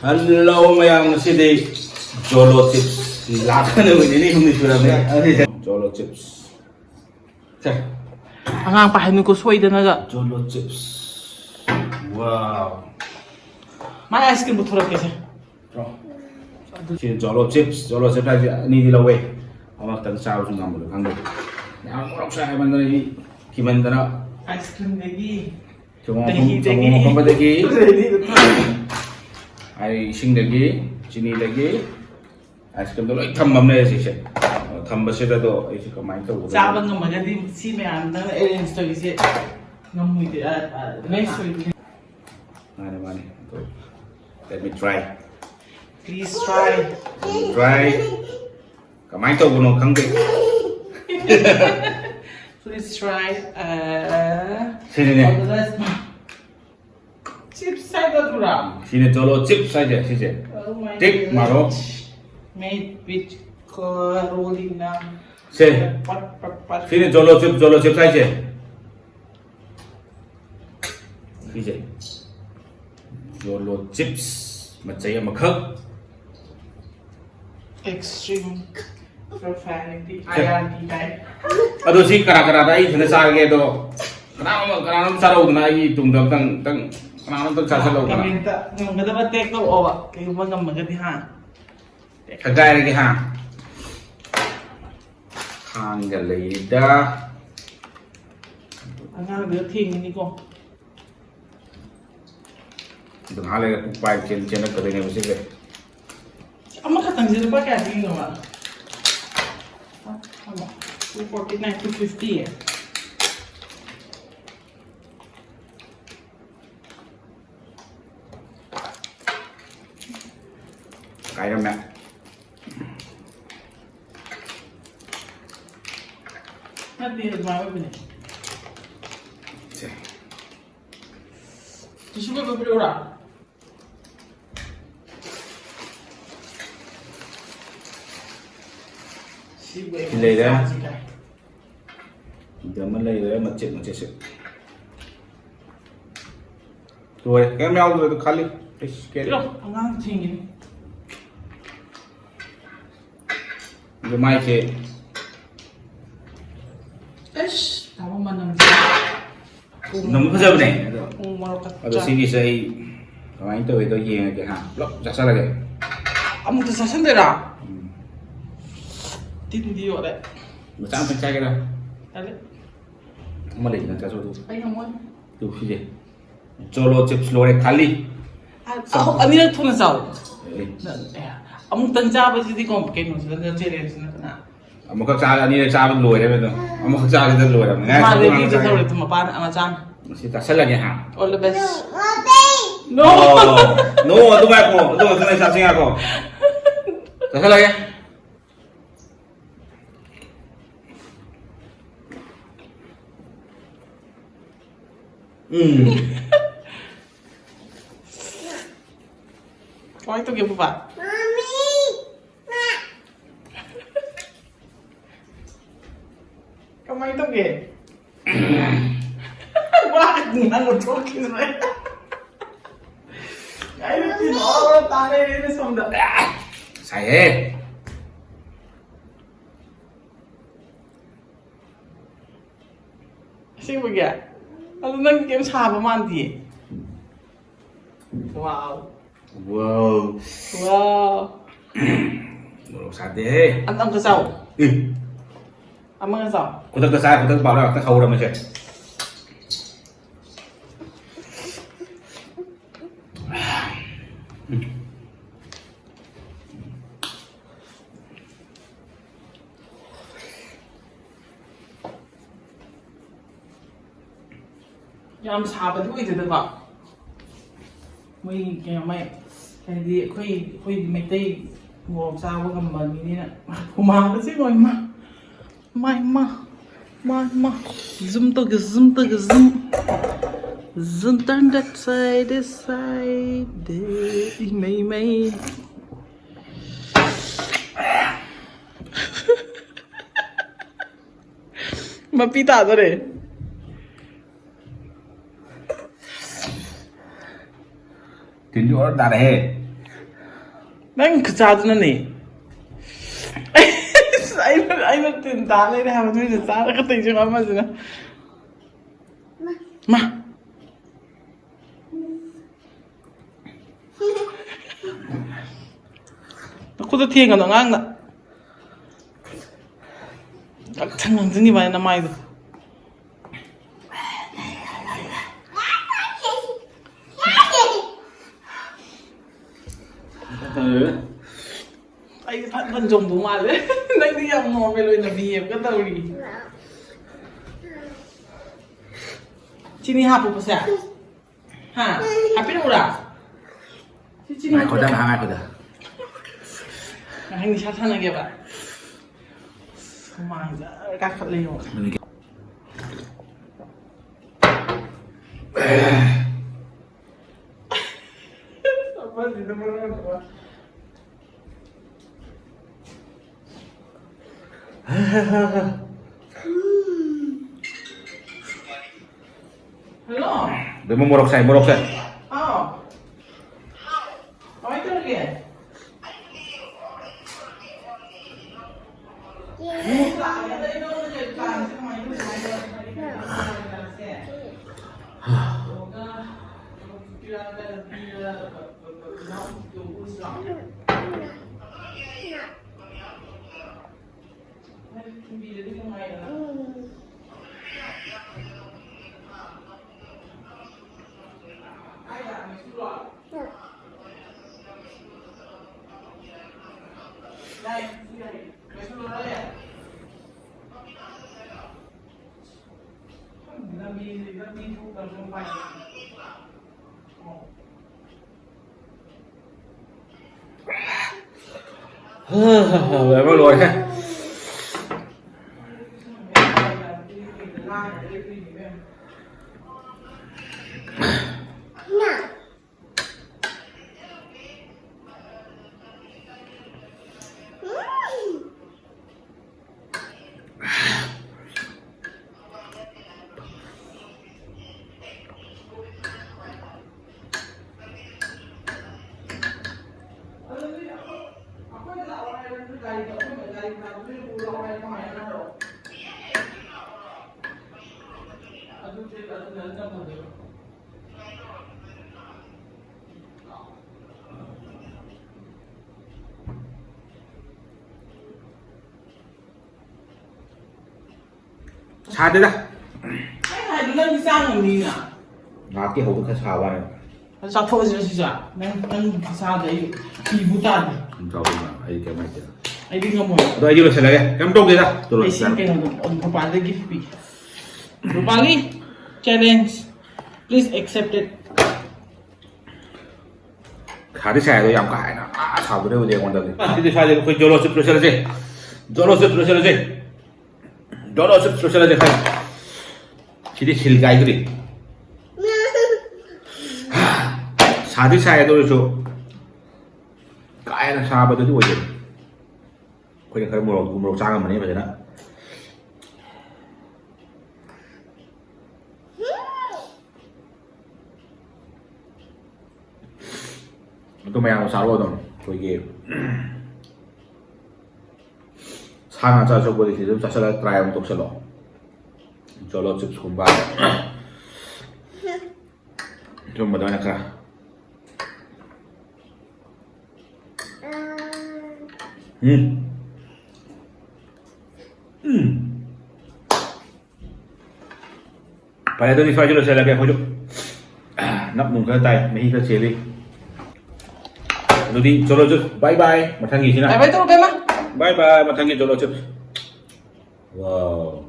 Hello, mayang sidi Jolo chips. Lakan naman ini hindi sura may. Jolo chips. Ang pahay ko sway na naga. Jolo chips. Wow. May ice cream butura kasi. Si Jolo chips ay ni dilawe. Amak tan saw sung ngamul kanggo. Ya ngorok sa ay mandana ni kimandana. Ice cream lagi. Cuma apa lagi? Ay sing lagi, chini lagi. Ice cream dulu thambam na si siya. Thamba siya to ay si kamay to. Saban ng magandi si may anda na arrange to kasi ngamoy di nice way. Mana. Let me try. Please try. Try. Kamay to gunung kangge. Please try. Sini nih. Chips saja dulu. Sini Jolo chips saja sih. Oh my Tik maro. Made with rolling na. Se. Sini Jolo chips saja. Sini. Jolo chips macam makhak. Extreme profanity. IRT type. Aduh sih kara-kara tadi sudah saya gitu. Kenapa sarau na i tungdang tang kenapa tang sasa lo kana. Kaminta, yung dapat take to owa, kayo mga magadi ha. Kagaya lagi ha. Hangga lida. Ang nga ting ini ko. Dong hale ku pai chen na kadene bisi ke. Ang makatang sila pa kaya tingin naman. Ano? 249 250 eh. Kaya na. Nanti nagmama ba niya? Tissue ba ba ora? Pilih dah. Jangan lagi dah macet sih. Tuh, kan मैं आऊँ तो खाली इसके Pero, ang nga tingin. जो mic है Ish, tama man naman. nấm có dâu này Kung marokat atau sini saya kemarin itu yang aja ha blok jasa lagi Amo ta sa sandera. Tindi yo deh. macam pencet kita Ale. malah jangan jasa tu Ay naman. tu sih Jolo chips lore kali Ako, ano yung tunan sa eh Among tanja ba si di ko kay no sa challenge na kana. muka cakap ni cakap lore betul muka cakap itu lore Ma ready to sa ulit mapan ang ajan. masih jasa lagi ha All the best. No. no tu aku tu kena saksi aku jasa lagi Why to give pa? Kamay to ge. Bakit nga mo talking right? Ay, tinoro tane rin sa mga. saya Sige ba kaya? Ano nang game sa haba man di? Wow. wow Wow. Loro sate Ang kasaw. eh Ang mga kasaw. Kutak ke saya, kutak bảo là cái khâu ra mà chơi. Yam sa baด้วยจะแบบไม่แกไม่แค่ดีค่อยไม่ได้งงซาว่ากันแบบนี้นะผมมาก็สิหน่อยมา zoom to zoom turn that side this sideไม่mapita to rin Tunjuk orang tak ada. Nang kecadunani. Saya tinta ni dah macam ni cara kata je apa sih na. Ma. Aku tu tiang kan ngang na. Tak cangang sini mana nama itu. Ay pan jom tu mal eh. Nang dia mau melo na biye ka tahu ni. Sini hapu pasal. Ha, happy na ura. Sini Kau dah hangat kau dah. Nah ini sana lagi apa? Semua kakak leo. Apa sih nama apa? Hello. Dia mau morok saya. Oh. Apa itu lagi? Emang luar ya. Sao đấy đó? Hai đứa đang đi sang làm gì nhỉ? Ngáp cái hộp cái sao vậy? Sao thôi chứ sao? Đang sao đấy? Kỳ vụ tàn. Không sao mà, ai cái máy chứ? Ai đi ngâm rồi? Rồi ai đi lên cái, cắm trống đi ra. Ai xin cái nào ông không bán gift pi. Rupali challenge, please accept it. Khá đi xe rồi làm cãi nè, sao cái đấy bây giờ còn đâu đi? Đi xe đi, phải Jolochip rồi xe là gì? Jolochip rồi xe là gì? Jolochip rồi xe là gì phải? Chỉ đi xịt gai cái đi. Sao xe rồi chứ? Cái là sao bây giờ đi bây giờ? Kau yang mau sangat mana macam mana? Itu memang salah tu, kau ini sangat saya coba di situ, saya try untuk selo, Jolochip kumbar, cuma banyak kah? Pada itu ni saya lagi aku jom nak mungkin tay, mesti kita cari. Jadi Jolochip, bye bye, matang gini na. Bye bye tu, bye ma. Bye bye, matang gini Jolochip. Wow.